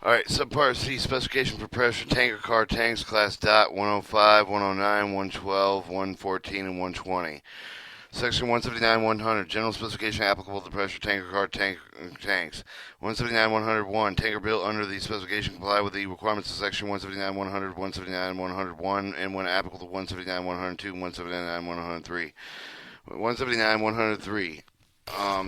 Alright, subpart C, specification for pressure tanker car tanks, class DOT 105, 109, 112, 114, and 120. Section 179-100, general specification applicable to pressure tanker car tanks. 179-101, tanker built under the specification comply with the requirements of section 179-100, 179-101, and when applicable to 179-102, 179-103. 179-103.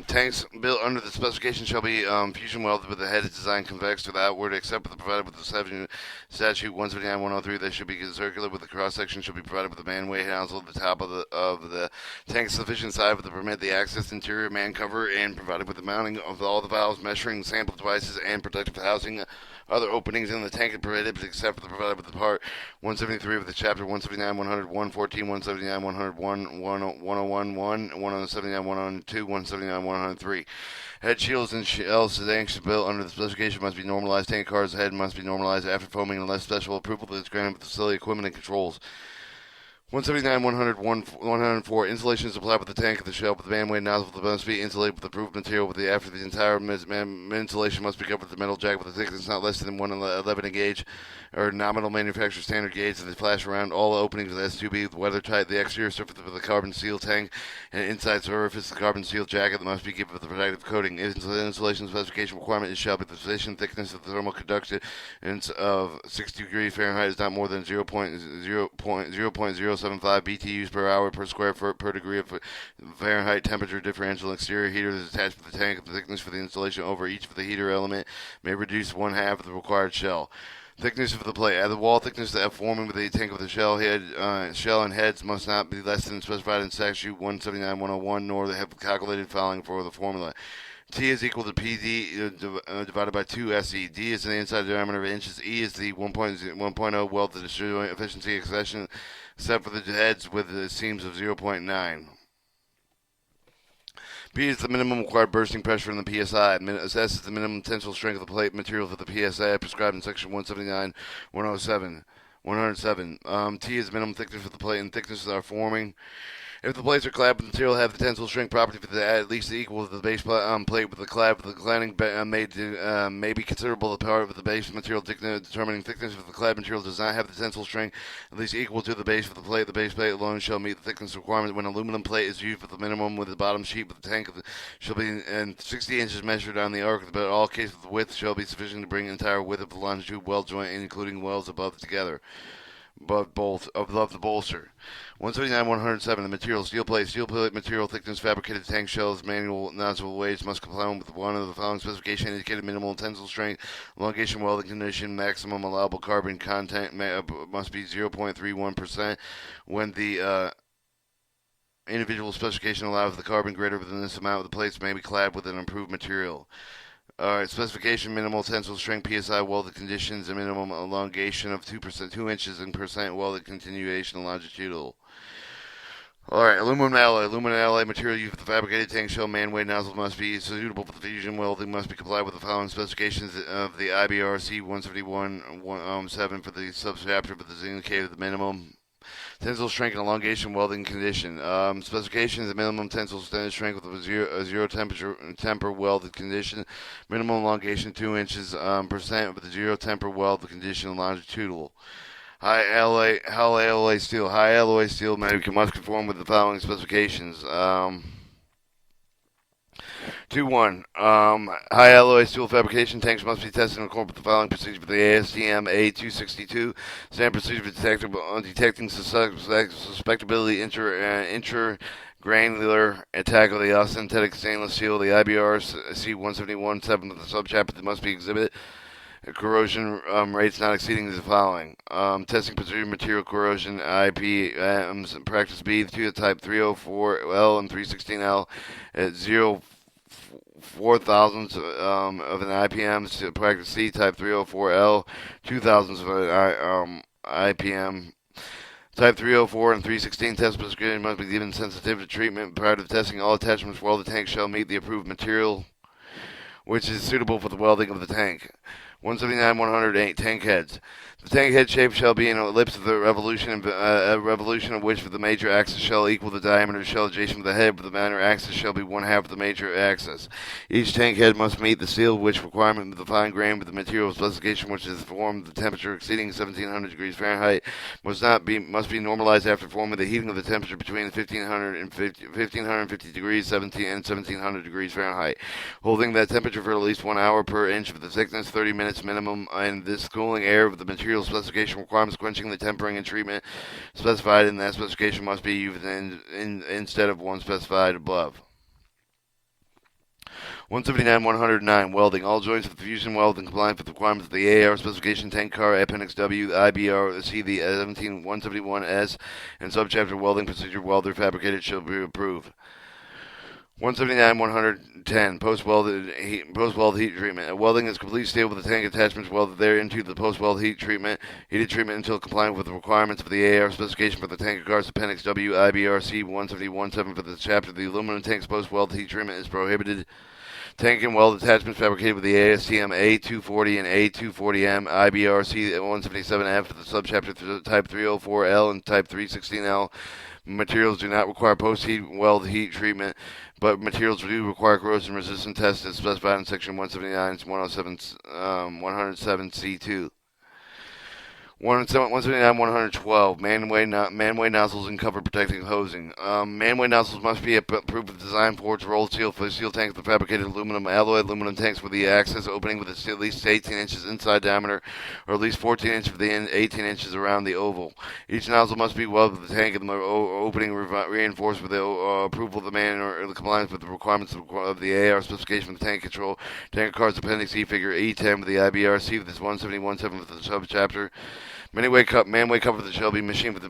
Tanks built under the specification shall be fusion welded with the head designed convex to the outward, except for the provided with the statute 179-103. They should be circular, with the cross section should be provided with a manway nozzle at the top of the tank sufficient size to permit the access interior man cover, and provided with the mounting of all the valves, measuring sample devices, and protective housing. Other openings in the tank are permitted, except for the provided with the part 173 of the chapter 179, 100, 114, 179, 101, 101, 179, 102, 179, 103. Head shields and shells to tanks built under the specification must be normalized. Tank car's head must be normalized after foaming unless special approval is granted with the facility equipment and controls. 179, 100, 104. Insulation is applied with the tank of the shell with the manway nozzle must be insulated with approved material. With the after the entire insulation must be covered with the metal jacket with a thickness not less than 1/11 gauge or nominal manufacturer standard gauge, and they flash around all openings of the S2B with weather tight. The exterior surface of the carbon steel tank and inside surface the carbon steel jacket that must be given with the protective coating. Insulation specification requirement is shall be the sufficient thickness of the thermal conductance of 60 degrees Fahrenheit is not more than 0.075 BTUs per hour per square foot per degree of Fahrenheit temperature differential. Exterior heater is attached to the tank. The thickness for the insulation over each of the heater element may reduce 1/2 of the required shell. Thickness of the plate. At the wall thickness that forming with the tank of the shell and heads must not be less than specified in statute 179-101, nor they have calculated following for the formula. T is equal to PD divided by 2 SE. D is the inside diameter of inches. E is the 1.0 weld to destroy efficiency accession, except for the heads with the seams of 0.9. P is the minimum required bursting pressure in the PSI. S is the minimum tensile strength of the plate material for the PSI prescribed in section 179-107. T is the minimum thickness for the plate and thicknesses are forming. If the plates are clad with material have the tensile strength property for the at least equal to the base plate with the cladding may be considerable. The part of the base material determining thickness of the clad material does not have the tensile strength at least equal to the base of the plate. The base plate alone shall meet the thickness requirement when aluminum plate is used for the minimum, with the bottom sheet with the tank shall be 60 inches measured on the arc, but in all cases the width shall be sufficient to bring the entire width of the longitude weld joint, including welds above together. But both above the bolster. 179-107. The material steel plate material thickness fabricated tank shells manual nozzle weights must comply with one of the following specification indicated: minimal tensile strength, elongation welding condition, maximum allowable carbon content must be 0.31%. When the individual specification allows the carbon greater than this amount, the plates may be clad with an improved material. Alright, specification: minimal tensile strength PSI welded conditions, a minimum elongation of 2 inches in percent welded continuation longitudinal. Alright, aluminum alloy material used for the fabricated tank shell manway nozzle must be suitable for the fusion welding, must be complied with the following specifications of the IBRC 171-7 for the subchapter, but the indicated the minimum tensile strength and elongation welding condition. Specifications: the minimum tensile strength with a zero temper welded condition. Minimum elongation 2 inches percent with a zero temper welded condition longitudinal. High alloy steel. High alloy steel must conform with the following specifications. 2-1. High alloy steel fabrication tanks must be tested in accordance with the following procedure for the ASTM A262 standard procedure for detecting suspectability intragranular attack of the authentic stainless steel. The IBRC 171-7 of the subchapter that must be exhibited corrosion rates not exceeding the following. Testing procedure: material corrosion IPMs practice B to the type 304L and 316L at 0.004 of an IPM to practice C type 304L 0.002 of an IPM. Type 304 and 316 test prescription must be given sensitive to treatment. Prior to testing, all attachments for the tank shall meet the approved material, which is suitable for the welding of the tank. 179-108 tank heads. The tank head shape shall be an ellipse of the revolution, of which the major axis shall equal the diameter of the shell adjacent to the head, but the minor axis shall be one half of the major axis. Each tank head must meet the seal which requirement of the fine grain with the material specification, which is formed the temperature exceeding 1700 degrees Fahrenheit must be normalized after forming the heating of the temperature between 1550 degrees 17 and 1700 degrees Fahrenheit, holding that temperature for at least 1 hour per inch of the thickness, 30 minutes minimum, and this cooling air of the material specification requirements quenching the tempering and treatment specified in that specification must be used instead of one specified above. 179-109 welding. All joints of the fusion weld in compliance with the requirements of the AAR specification tank car Appendix W, IBR, see the 171S and subchapter welding procedure welder fabricated shall be approved. 179-110 post-weld heat treatment. A welding is complete steel with the tank attachments welded thereto the post-weld heated treatment until compliant with the requirements of the AR specification for the tanker cars Appendix W, IBRC 171-7 for the chapter. The aluminum tank's post-weld heat treatment is prohibited. Tank and weld attachments fabricated with the ASTM A240 and A240M, IBRC 177F for the subchapter Type 304L and Type 316L. Materials do not require post-heat weld heat treatment, but materials do require corrosion-resistant tests as specified in Section 179-107C2. 179-112 manway nozzles and cover protecting hosing. Manway nozzles must be approved with design for rolled steel for the steel tanks with fabricated alloy aluminum tanks with the access opening with at least 18 inches inside diameter or at least 14 inches within 18 inches around the oval. Each nozzle must be welded with the tank and the opening reinforced with the approval of the man or the compliance with the requirements of the AR specification of the tank control. Tanker Cars Appendix E Figure E10 with the IBRC with this 171-7 with the subchapter. Manway cover that shall be machined with the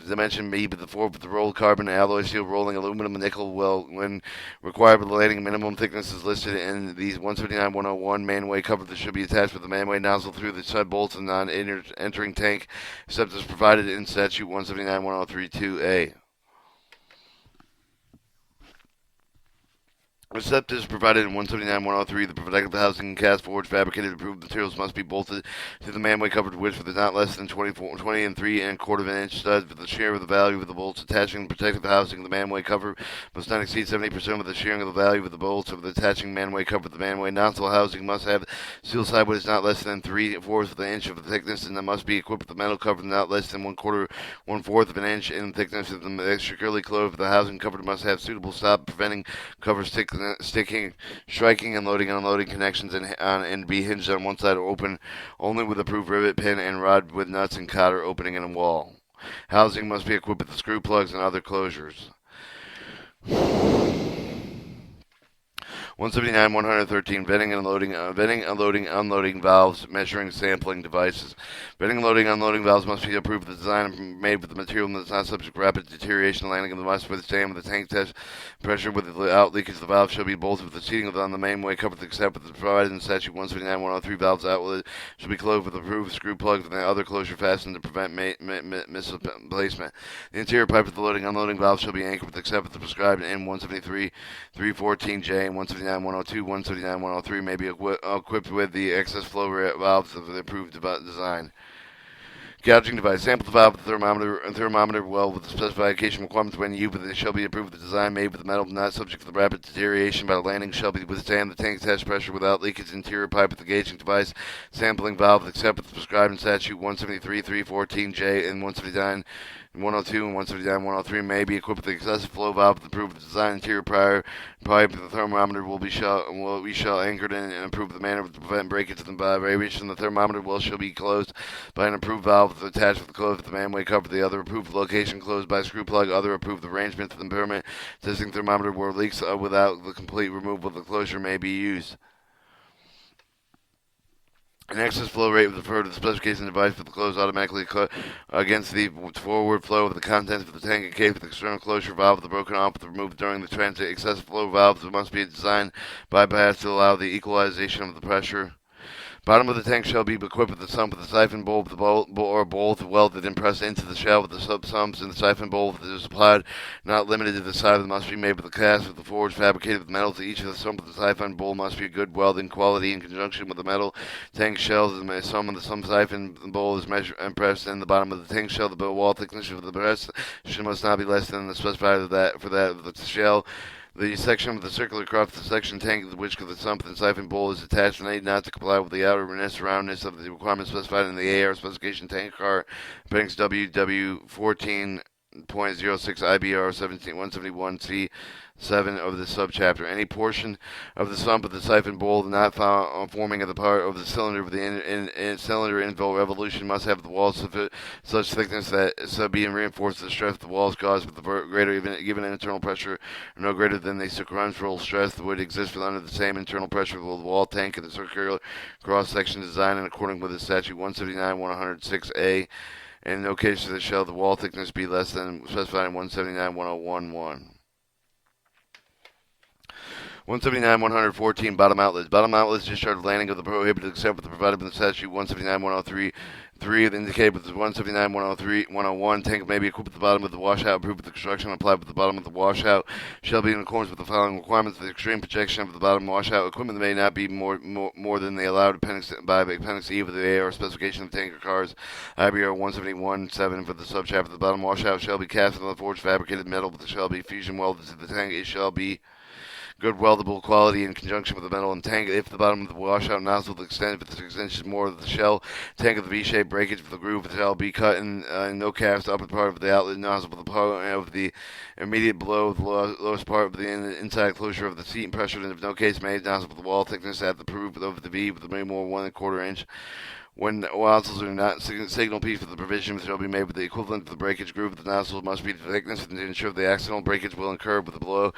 dimension B with the 4 with the rolled carbon alloy steel rolling aluminum and nickel weld when required with the landing minimum thickness is listed in these 179-101 manway cover that should be attached with the manway nozzle through the stud bolts and non-entering tank except as provided in statute 179-103-2A. Except as provided in 179-103, the protective housing and cast forged fabricated approved materials must be bolted to the manway covered width with not less than 20 and 3¼ inch studs with the shear of the value of the bolts attaching the protective housing. The manway cover must not exceed 70% of the shearing of the value of the bolts of the attaching manway cover. The manway nozzle housing must have steel sideways not less than 3/4 of an inch of the thickness, and it must be equipped with the metal cover not less than 1/4 of an inch in thickness. The securely closed, the housing cover must have suitable stop preventing cover sticking, striking, and loading and unloading connections and be hinged on one side or open only with approved rivet pin and rod with nuts and cotter opening in a wall. Housing must be equipped with screw plugs and other closures. 179-113 venting, unloading valves, measuring, sampling devices. Venting, unloading valves must be approved with the design made with the material that is not subject to rapid deterioration. Landing of the must withstand with the tank test pressure without leakage. The valve shall be bolted with the seating on the mainway covered except with the provided in statute 179-103 valves outlet should be closed with approved screw plugs and the other closure fastened to prevent misplacement. The interior pipe of the loading unloading valve shall be anchored with except with the prescribed in 173-314J and 179-102, 179-103 may be equipped with the excess flow valves of the approved design. Gouging device. Sample the valve with the thermometer well with the specification requirements when used, but it shall be approved with the design made with the metal not subject to the rapid deterioration by the landing shall be withstand the tank test pressure without leakage. Interior pipe with the gauging device. Sampling valve except with the prescribed in statute 173-314J and 179 102 and 179-103 may be equipped with the excessive flow valve with approved design. Interior pipe the thermometer will be anchored in and approved the manner to prevent breakage of the vibration. The thermometer well shall be closed by an approved valve attached with the closed with the manway cover. The other approved location closed by screw plug. Other approved arrangement for the permanent testing thermometer where leaks without the complete removal of the closure may be used. An excess flow rate was referred to the specification device for the close automatically against the forward flow of the contents of the tank and case with the external closure valve with the broken off with removed during the transit. Excessive flow valves must be designed bypass to allow the equalization of the pressure. Bottom of the tank shall be equipped with the sump with the siphon bowl, or both welded and pressed into the shell with the sumps and the siphon bowl that is applied, not limited to the side that must be made with the cast with the forge fabricated with metals. Each of the sump of the siphon bowl must be good welding quality in conjunction with the metal tank shells. Some of the sump siphon bowl is measured and pressed in the bottom of the tank shell. The wall thickness of the press must not be less than the specified of the shell. The section of the circular cross the section tank to which the sump and siphon bowl is attached and need not to comply with the outerness roundness of the requirements specified in the AR specification tank car appendix WW14.06 IBR 171C 7 of the subchapter. Any portion of the sump of the siphon bowl not forming of the part of the cylinder of the cylinder info revolution must have the walls such thickness that so being reinforced the stress of the walls caused with the greater given internal pressure no greater than the circumferential stress that would exist under the same internal pressure of the wall tank and the circular cross section design in accordance with the statute 179-106A. In no case shall the wall thickness be less than specified in 179-1011. 179-114 bottom outlets. Bottom outlets discharge landing of the prohibited except for the provided in the statute 179-103. 3 indicated with the 179-103-101 tank may be equipped at the bottom of the washout. Approved with the construction applied with the bottom of the washout shall be in accordance with the following requirements. The extreme projection of the bottom washout equipment may not be more than the allowed by Appendix E of the AR specification of tanker cars. IBR 171-7 for the subchapter. The bottom washout shall be cast on the forged fabricated metal, but shall be fusion welded to the tank. It shall be good weldable quality in conjunction with the metal and tank. If the bottom of the washout nozzle will extend 56 inches more of the shell tank of the V-shaped breakage for the groove shall be cut in no cast upper part of the outlet nozzle with the part of the immediate below the lowest part of the inside closure of the seat and pressure and if no case made nozzle with the wall thickness at the proof of the V with the more 1¼ inch. When nozzles are not signal piece for the provision shall be made with the equivalent of the breakage groove of the nozzle must be the thickness to ensure the accidental breakage will incur with the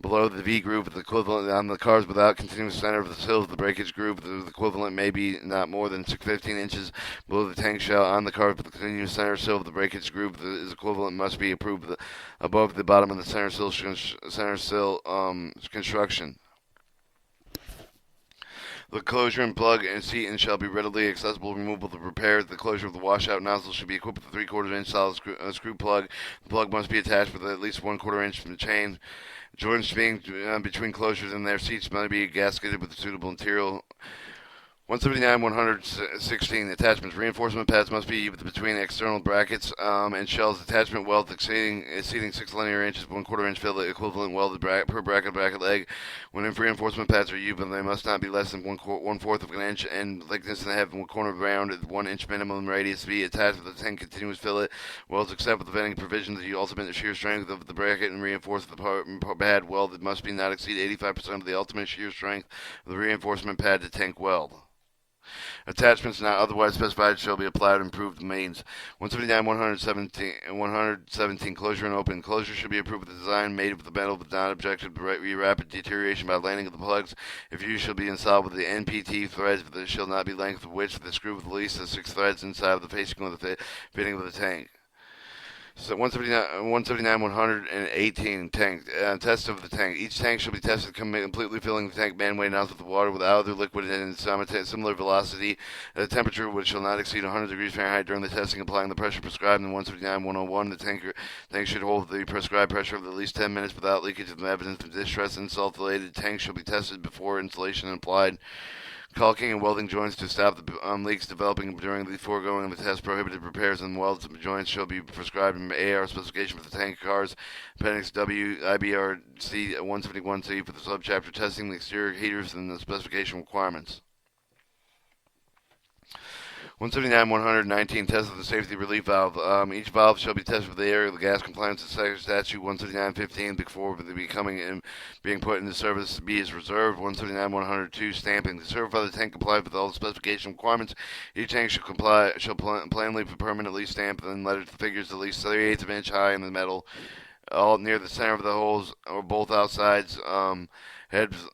below the V groove with the equivalent on the cars without continuous center of the sill of the breakage groove. The equivalent may be not more than 15 inches below the tank shell on the cars with the continuous center sill of the breakage groove. The equivalent must be approved above the bottom of the center sill construction. The closure and plug and seat and shall be readily accessible, removable to repair. The closure of the washout nozzle should be equipped with a 3/4 inch solid screw plug. The plug must be attached with at least 1/4 inch from the chain. Joints being between closures and their seats must be gasketed with suitable material. 179-116 attachments. Reinforcement pads must be between external brackets and shells. Attachment weld exceeding 6 linear inches, 1/4 inch fillet equivalent welded per bracket leg. When reinforcement pads are used, they must not be less than 1/4 of an inch in thickness and have one corner round at 1 inch minimum radius. Be attached with a 10 continuous fillet welds except with the venting provision. The ultimate shear strength of the bracket and reinforce the pad weld. It must be not exceed 85% of the ultimate shear strength of the reinforcement pad to tank weld. Attachments not otherwise specified shall be applied and improved means. 179-117 closure and open. Closure should be approved with a design made with the metal but not objected to rapid deterioration by landing of the plugs. If used, shall be installed with the NPT threads, but there shall not be length of which the screw with at least 6 threads inside of the facing of the fitting of the tank. So 179-118 tank test of the tank. Each tank shall be tested completely filling the tank man-way nozzle with water without other liquid in similar velocity at a temperature which shall not exceed 100 degrees Fahrenheit during the testing, applying the pressure prescribed in 179-101. The tank should hold the prescribed pressure of at least 10 minutes without leakage of evidence of distress. Insulated tank shall be tested before installation and applied. Caulking and welding joints to stop the leaks developing during the foregoing of the test. Prohibited repairs and welds joints shall be prescribed in AR specification for the tank cars. Appendix W IBR C 171C for the subchapter testing the exterior heaters and the specification requirements. 179-119 test of the safety relief valve. Each valve shall be tested with the area of the gas compliance to statute 179-15 before being put into service. B is reserved. 179-102 stamping. To certify the tank complied with all the specification requirements, each tank shall plainly permanently stamped and lettered figures at least 3/8 of an inch high in the metal, all near the center of the holes or both outsides. Heads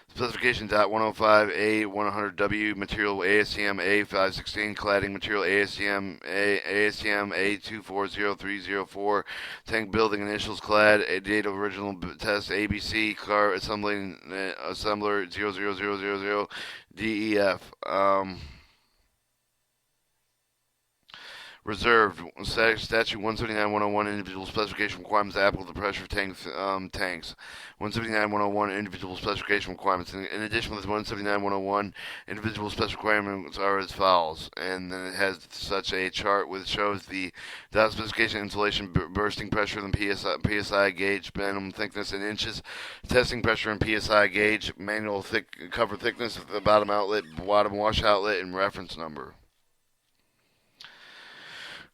Specification .105A100W material ASTM A516 cladding material ASTM A2400304 tank building initials clad a date of original test ABC car assembler 00000 DEF. Reserved. Statute 179-101 individual specification requirements applicable to pressure tanks. 179-101 individual specification requirements. In addition, with 179-101 individual specification requirements are as follows. And then it has such a chart which shows the dot specification insulation bursting pressure in PSI gauge, minimum thickness in inches, testing pressure in PSI gauge, manual cover thickness of the bottom outlet, bottom wash outlet, and reference number.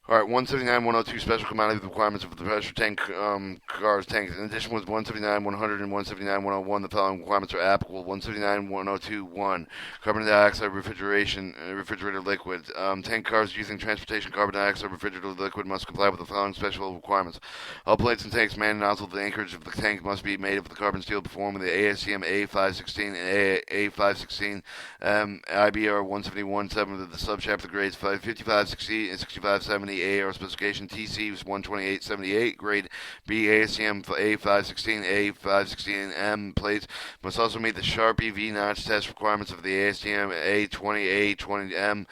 All right, 179-102 special commodity requirements of the pressure tank cars tanks. In addition, with 179-100 and 179-101, the following requirements are applicable. 179-102-1 carbon dioxide refrigerator liquid. Tank cars using transportation carbon dioxide refrigerator liquid must comply with the following special requirements. All plates and tanks man and nozzle the anchorage of the tank must be made of the carbon steel performed with the ASTM A516 and A516 IBR 171-7 of the subchapter grades 5560 and 6570. AR specification TC was 12878, grade B ASTM A516, A516M plates must also meet the Sharp EV notch test requirements of the ASTM A20, A20M.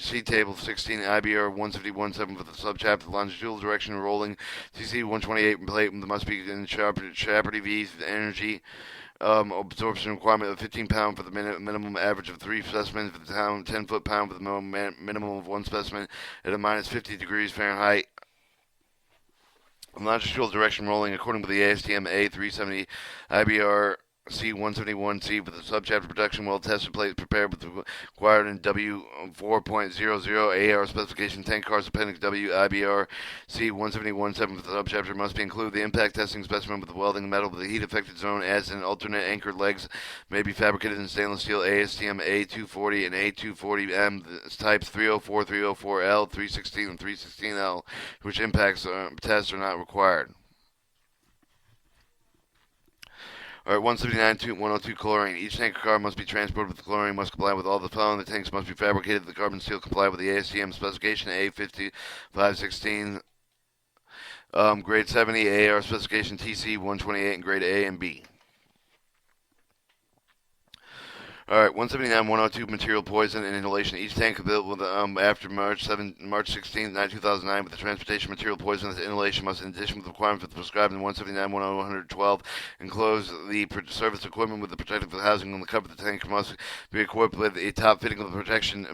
See table 16 IBR 151.7 for the subchapter longitudinal direction rolling TC 128 plate must be in Sharp EV energy. Absorption requirement of 15 pound for the minimum average of 3 specimens for the town, 10 foot-pound for the minimum of 1 specimen at a minus 50 degrees Fahrenheit. Longitudinal direction rolling according to the ASTM A370 IBR C171C with the subchapter production well tested plate prepared with the required in W4.00 AR specification tank cars appendix W IBR C171-7 for the subchapter must be included the impact testing specimen with the welding metal with the heat affected zone as in alternate anchored legs may be fabricated in stainless steel ASTM A240 and A240M types 304, 304L, 316 and 316L which impacts tests are not required. All right, 179-102 chlorine. Each tanker car must be transported with chlorine, must comply with all the following. The tanks must be fabricated. The carbon steel comply with the ASTM specification A5516, grade 70, AR specification TC 128, and grade A and B. All right, 179-102 material poison and inhalation. Each tank available after March 16, 2009 with the transportation material poison with inhalation must, in addition with the requirements prescribed in 179-112, enclose the service equipment with the protective housing on the cover of the tank must be equipped with a top fitting of the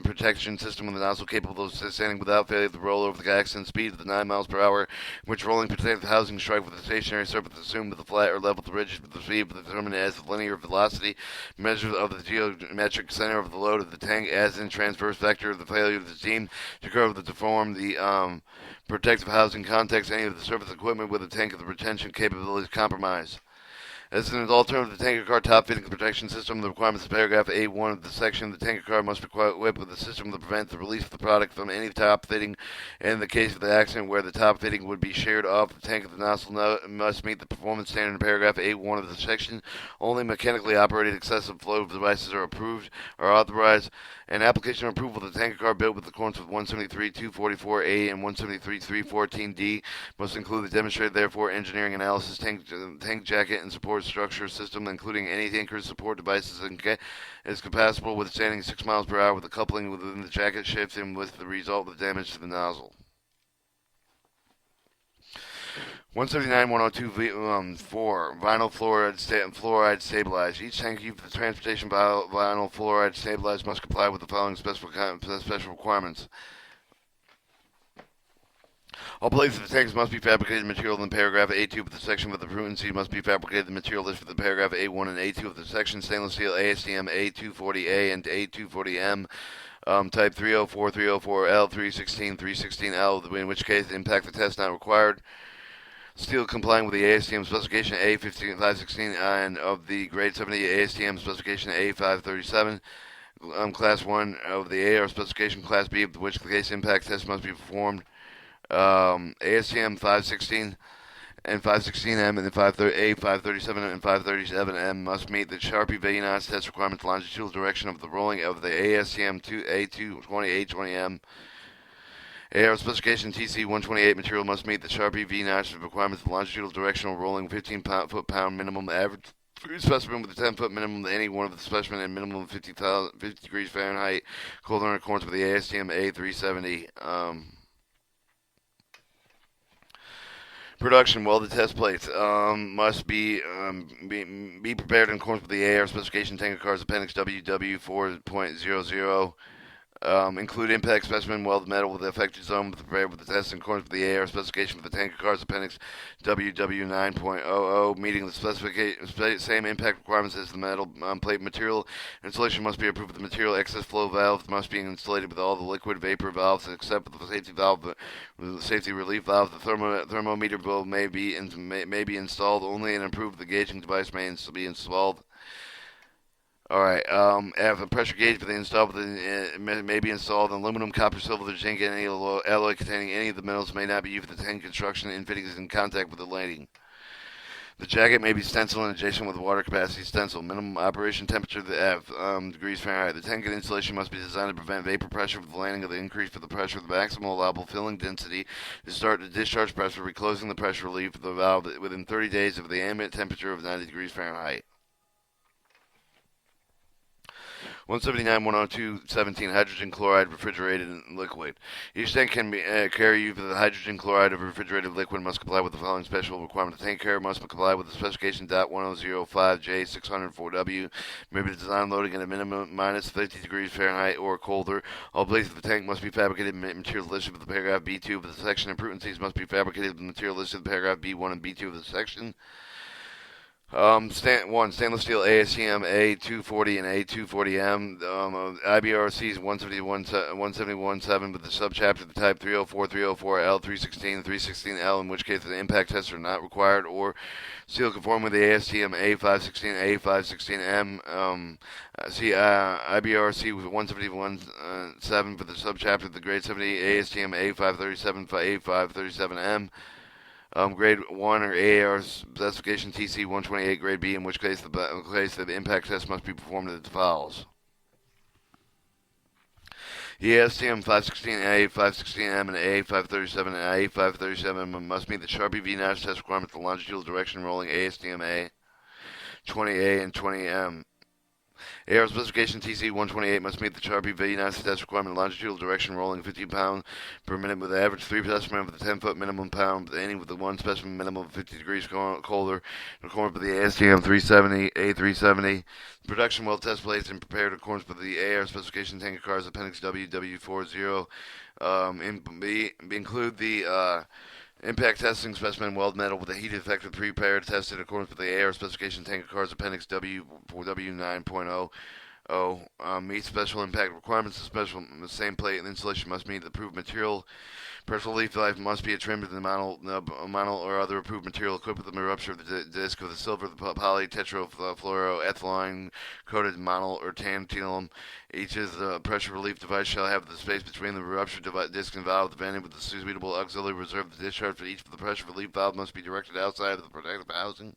protection system with the nozzle capable of standing without failure to roll over the accident speed of the 9 miles per hour, which rolling protective housing strike with a stationary surface assumed with a flat or level to ridge with the speed determined as the linear velocity measure of the geometric center of the load of the tank as in transverse vector of the failure of the steam to curve to deform the protective housing context any of the surface equipment with a tank of the retention capabilities compromised. As an alternative to the tanker car top fitting protection system, the requirements of paragraph A1 of the section, the tanker car must be equipped with a system to prevent the release of the product from any top fitting. In the case of the accident where the top fitting would be sheared off the tank of the nozzle must meet the performance standard in paragraph A1 of the section. Only mechanically operated excessive flow devices are approved or authorized. An application of approval of the tanker car built with accordance with 173-244A and 173-314D must include the demonstrated, therefore, engineering analysis, tank jacket, and support structure system, including any tanker support devices, and is compatible with standing 6 miles per hour with the coupling within the jacket shift and with the result of damage to the nozzle. 179-102-4 vinyl fluoride stabilized. Each tank used for the transportation vinyl fluoride stabilized must comply with the following special requirements. All plates of the tanks must be fabricated material in paragraph A2 of the section with the prudency must be fabricated the material listed for the paragraph A1 and A2 of the section stainless steel ASTM A240A and A240M type 304, 304L, 316, 316L, in which case impact the test not required. Steel complying with the ASTM specification A516 and of the grade 70 ASTM specification A537. Class 1 of the AR specification, Class B of which the case impact test must be performed. ASTM 516 and 516M and the 537 and 537M must meet the Sharpie Vaillance test requirements longitudinal direction of the rolling of the ASTM A220A20M. AR specification TC128 material must meet the Sharpie V-notch requirements of longitudinal directional rolling 15 foot-pound minimum average food specimen with a 10-foot minimum to any one of the specimen and minimum of 50 degrees Fahrenheit, colder in accordance with the ASTM A370. Production welded test plates must be prepared in accordance with the AR specification tanker cars appendix WW4.00. Include impact specimen welded metal with the affected zone prepared with the test in accordance with the AR specification for the tanker cars appendix WW9.00, meeting the same impact requirements as the metal plate material. Installation must be approved with the material excess flow valve must be installed with all the liquid vapor valves except for the safety valve, the safety relief valve. The thermometer valve may be installed only and approved. The gauging device may be installed. Alright, have a pressure gauge for the install may be installed. Aluminum, copper, silver, zinc, and any alloy containing any of the metals may not be used for the tank construction and fittings in contact with the lighting. The jacket may be stenciled and adjacent with water capacity stencil. Minimum operation temperature degrees Fahrenheit. The tank and installation must be designed to prevent vapor pressure with the landing of the increase for the pressure of the maximal allowable filling density to start the discharge pressure, reclosing the pressure relief of the valve within 30 days of the ambient temperature of 90 degrees Fahrenheit. 179-102-17 hydrogen chloride refrigerated liquid. Each tank can carry used with the hydrogen chloride of refrigerated liquid must comply with the following special requirement. The tank carrier must comply with the specification .1005J604W. May be designed loading at a minimum minus 50 degrees Fahrenheit or colder. All plates of the tank must be fabricated in material listed with the paragraph B2 of the section. Improvements must be fabricated with the material listed in paragraph B1 and B2 of the section. Stainless steel ASTM A240 and A240M, IBRCs 171.7 with the subchapter of the type 304, 304L, 316, 316L, in which case the impact tests are not required, or seal conform with the ASTM A516, A516M, IBRC 171.7 for the subchapter of the grade 70 ASTM A537, A537M. Grade 1 or AAR specification TC128 grade B, in which case the impact test must be performed as follows. ASTM 516A, 516M, and A537 and A537 must meet the Sharpie V-notch test requirement for longitudinal direction rolling ASTM A, 20A, and 20M. AR specification TC128 must meet the Sharpie Vaillance test requirement longitudinal direction rolling 15 pounds per minute with an average 3 specimen with a 10-foot minimum pound, with any with the 1 specimen minimum of 50 degrees colder, in accordance with the ASTM 370, A370. Production weld test plates and prepared in accordance with the AR specification tanker cars appendix WW40. Include the impact testing specimen weld metal with a heat effective prepared tested in accordance with the AR specification tanker cars appendix W9.0. Meet special impact requirements. The same plate and installation must meet the approved material. Pressure relief valve must be trimmed with the monol or other approved material equipped with the rupture of the disc of the silver, the poly, tetrafluoroethylene coated monol or tantalum. Each of the pressure relief device shall have the space between the ruptured disc and valve vented with the suitable auxiliary reserve. The discharge for each of the pressure relief valve must be directed outside of the protective housing.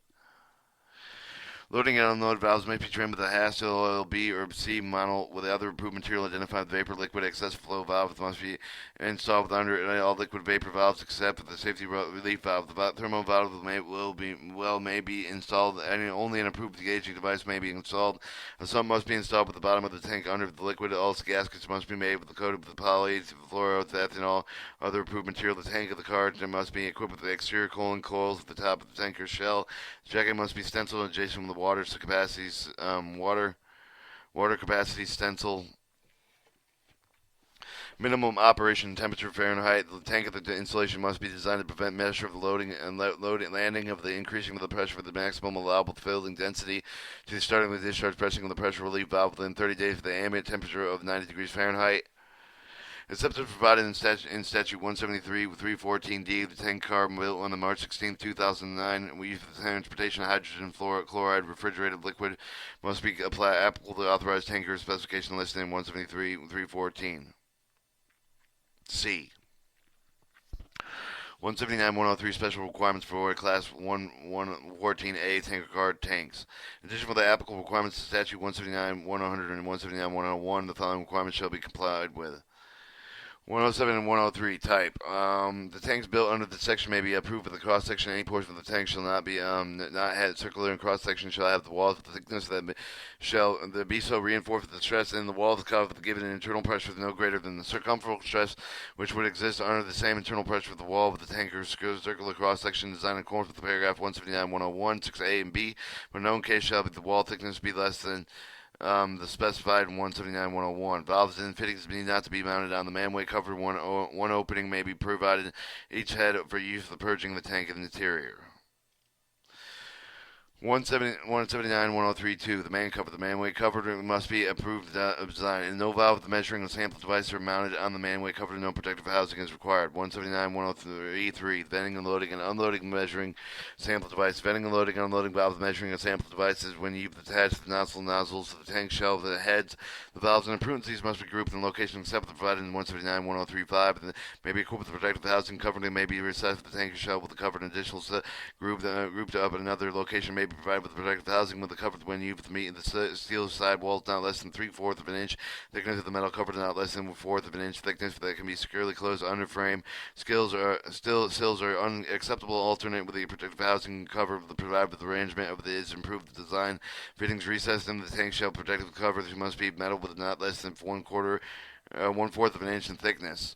Loading and unload valves may be trimmed with a Hassel oil B or C model with other approved material identified. The vapor liquid excess flow valve must be installed with under all liquid vapor valves except for the safety relief valve. The thermal valve may be installed, and only an approved gauging device may be installed. Some must be installed with the bottom of the tank under the liquid. All gaskets must be made with the coated with the polyfluoroethanol, other approved material. The tank of the car must be equipped with the exterior cooling coils at the top of the tanker shell. The jacket must be stenciled adjacent with the water capacities, water capacity stencil. Minimum operation temperature Fahrenheit. The tank of the installation must be designed to prevent measure of the loading and landing of the increasing of the pressure for the maximum allowable filling density to the starting of the discharge pressing of the pressure relief valve within 30 days of the ambient temperature of 90 degrees Fahrenheit. Except as provided in Statute 173-314D, the tank car built on the March 16, 2009, we use for the transportation of hydrogen chloride refrigerated liquid must be applicable to authorized tanker specification listed in 173-314. C. 179-103 special requirements for Class 114A tanker car tanks. In addition to the applicable requirements to Statute 179-100 and 179-101, the following requirements shall be complied with. 107 and 103 type. The tanks built under the section may be approved with the cross section. Any portion of the tank shall not be not had circular and cross section shall have the walls with the thickness that shall be so reinforced with the stress in the wall of the cover with the given internal pressure no greater than the circumferential stress which would exist under the same internal pressure with the wall of the tanker's circular cross section designed in accordance with the paragraph 179-101, 6A and B. But in no case shall the wall thickness be less than the specified in 179-101. Valves and fittings need not to be mounted on the manway cover. One opening may be provided each head for use for purging the tank and interior. 179-103-2. The man cover. The manway cover must be approved of design. And no valve with the measuring and sample devices are mounted on the manway cover. No protective housing is required. 179-103-3. Venting and loading and unloading measuring sample device. Venting and loading and unloading valves measuring and sample devices. When you've attached the nozzles to the tank shell, the heads, the valves, and imprudencies must be grouped in locations except the provided in 179-103-5. And may be equipped with protective housing covering. May be recessed with the tank shell with the covered additional grouped up in another location. May be provided with protective housing with the cover when used with meat in the steel side walls not less than 3/4 of an inch thickness of the metal cover not less than 1/4 of an inch thickness that can be securely closed under frame. Sills are unacceptable. Alternate with the protective housing cover provided with arrangement of the is improved design. Fittings recessed in the tank shell protective cover must be metal with not less than 1/4 of an inch in thickness.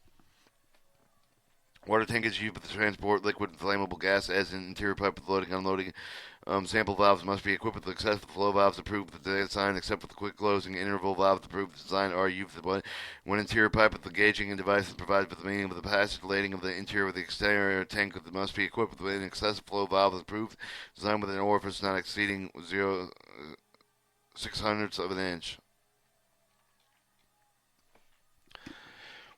Water tank is used to transport liquid and flammable gas as an interior pipe with loading and unloading. Sample valves must be equipped with accessible flow valves approved with the design, except for the quick closing interval valves approved with design are used when interior pipe with the gauging and devices provided with the meaning of the passage lading of the interior of the exterior tank must be equipped with an accessible flow valve approved design with an orifice not exceeding 0.06 of an inch.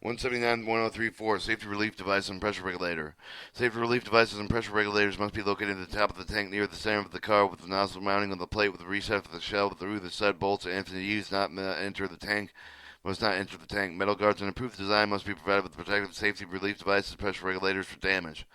179-103-4. Safety relief device and pressure regulator. Safety relief devices and pressure regulators must be located at the top of the tank near the center of the car with the nozzle mounting on the plate with the reset of the shell through the stud bolts and if used must not enter the tank. Metal guards and improved design must be provided with protective safety relief devices and pressure regulators for damage.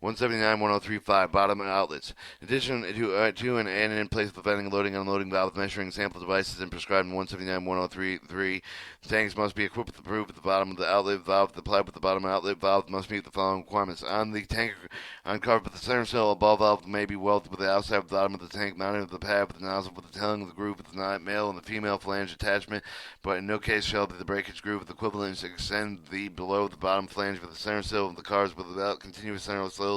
179-103-5. Bottom outlets. In addition to and in place of the venting, loading, and unloading valve measuring sample devices and prescribed in 179-103-3, the tanks must be equipped with approved at the bottom of the outlet valve. The pipe with the bottom outlet valve must meet the following requirements. On the tank uncovered with the center seal, a ball valve may be welded with the outside of the bottom of the tank, mounted with the pad with the nozzle with the tongue of the groove with the male and the female flange attachment, but in no case shall the breakage groove with equivalence extend below the bottom flange with the center seal of the cars without continuous center seal.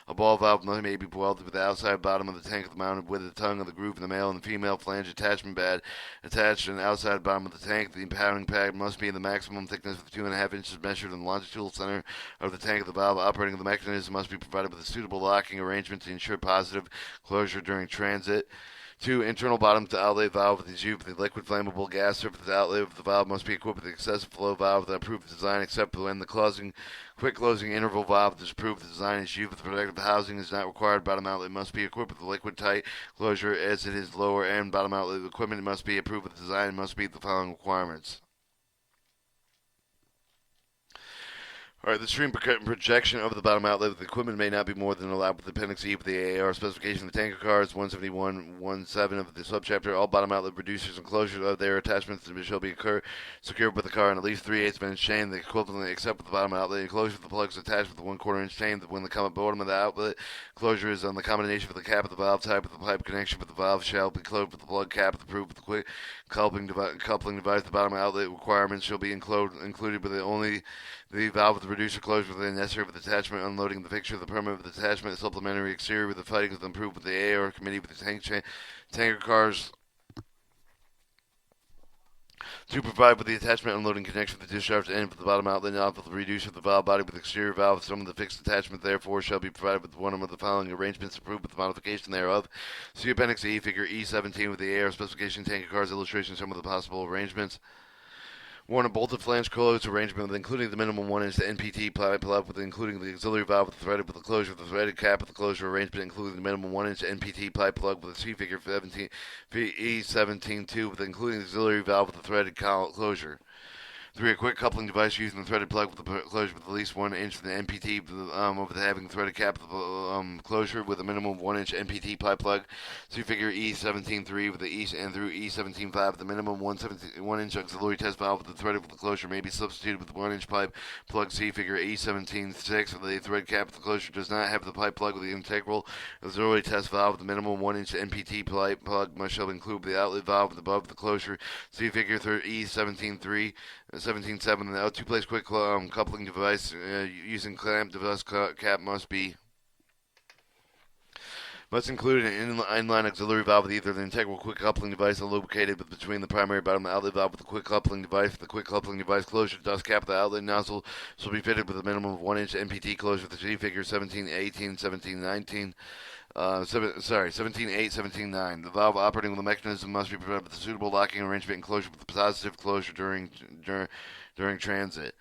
A ball valve may be welded with the outside bottom of the tank mounted with the tongue of the groove in the male and the female flange attachment pad attached to the outside bottom of the tank. The impounding pad must be in the maximum thickness of 2.5 inches measured in the longitudinal center of the tank of the valve. Operating of the mechanism must be provided with a suitable locking arrangement to ensure positive closure during transit. 2. Internal bottom to outlet valve is used with the liquid flammable gas surface. The outlet of the valve must be equipped with the excessive flow valve with approved design, except when the quick closing interval valve is approved. The design is used with protective housing is not required. Bottom outlet must be equipped with a liquid tight closure as it is lower end. Bottom outlet equipment must be approved with design and must meet the following requirements. Alright, the stream projection of the bottom outlet of the equipment may not be more than allowed with Appendix E of the AAR specification of the tanker cars, 171.17 of the subchapter. All bottom outlet reducers and closures of their attachments shall be secured with the car in at least 3/8 of an inch chain, the equivalent except with the bottom outlet enclosure of the plugs attached with the 1/4 inch chain. When the bottom of the outlet closure is on the combination with the cap of the valve type with the pipe connection with the valve shall be closed with the plug cap approved with the quick coupling device. The bottom outlet requirements shall be included with only the valve with the reducer closure within necessary with attachment, unloading the fixture, the permanent with attachment, the supplementary exterior with the fighting with improved with the AAR committee with the tanker cars. To provide with the attachment unloading connection with the discharge end with the bottom outlet knob with the reducer of the valve body with the exterior valve. Some of the fixed attachment therefore shall be provided with one of the following arrangements approved with the modification thereof. See Appendix E, Figure E17 with the AAR specification, tanker cars illustration, some of the possible arrangements. 1. A bolted flange closed arrangement with including the minimum 1 inch NPT pipe with including the auxiliary valve with the threaded with the closure of the threaded cap with the closure arrangement including the minimum 1 inch NPT pipe plug with a C figure 17 E17-2 with including the auxiliary valve with the threaded closure. 3. A quick coupling device using the threaded plug with the closure with at least 1 inch from the NPT over the having threaded cap of the closure with a minimum of 1 inch NPT pipe plug. See figure E17.3 with the E and through E17.5 with the minimum 1 inch auxiliary test valve with the threaded with the closure may be substituted with 1 inch pipe plug. See figure E17.6 with the thread cap of the closure does not have the pipe plug with the integral auxiliary test valve with the minimum 1 inch NPT pipe plug must shall include the outlet valve above the closure. See figure E17.3. 17.7. The two-place quick coupling device using clamp device cap must include an inline auxiliary valve with either the integral quick coupling device located between the primary bottom outlet valve with the quick coupling device. The quick coupling device closure dust cap of the outlet nozzle shall be fitted with a minimum of 1 inch NPT closure with the G figure 17.18, 17.19. 17.8, 17.9. The valve operating with the mechanism must be provided with a suitable locking arrangement and closure with a positive closure during transit.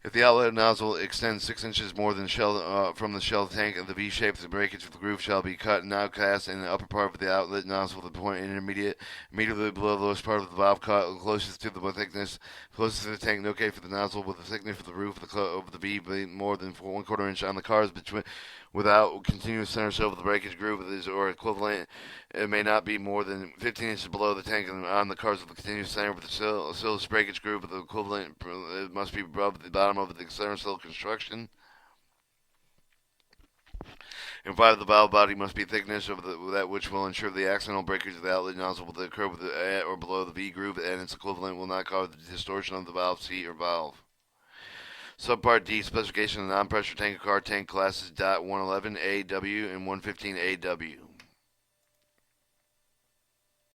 If the outlet nozzle extends 6 inches more than from the shell tank, the V-shape of the breakage of the groove shall be cut and outcast in the upper part of the outlet nozzle with the point immediately below the lowest part of the valve cut, closest to the thickness, closest to the tank. Notate for the nozzle with the thickness of the roof of the V more than 1/4 inch on the cars without continuous center seal of the breakage groove or equivalent. It may not be more than 15 inches below the tank and on the cars with the continuous center with the seal breakage groove with the equivalent. It must be above the bottom of the center seal construction. And 5. The valve body must be thickness of that which will ensure the accidental breakage of the outlet nozzle will occur at or below the V groove, and its equivalent will not cause the distortion of the valve seat or valve. Subpart D, specification of non-pressure tank car tank classes .111 AW and 115 AW.